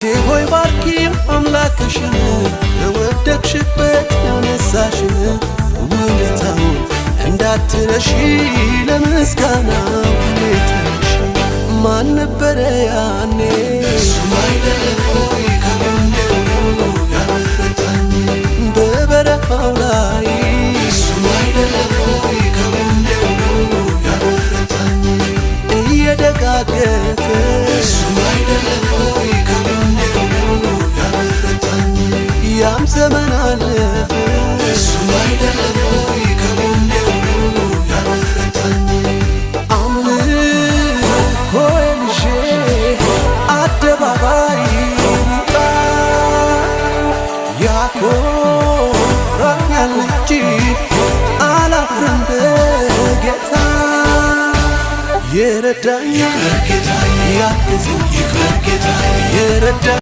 ሆይ ባርኪ አምላክሽን ወደቅሽበት ያነሳሽን ውለታውን እንዳትረሺ ለምስጋና ሁኔታሽ ማን ነበረ ያኔ እሱም አይደለም ሆይ ከጎኔ ሆኖ ያበረታኝ በበረሃው ላይ እሱም አይደለም ሆይ ከጎኔ ሆኖ ያበረታኝ እየደጋገፈ እሱም አይደለም ሆይ ያም ዘመን አለፈ እሱም አይደለም ሆይ ከጎኔ ሆኖ ያበረታኝ አምልኮዬ ይዤ አደባባይ ልውጣ ያኮራኛል እንጂ አላፍርም በጌታ የረዳኝ ያገዘኝ የረዳኝ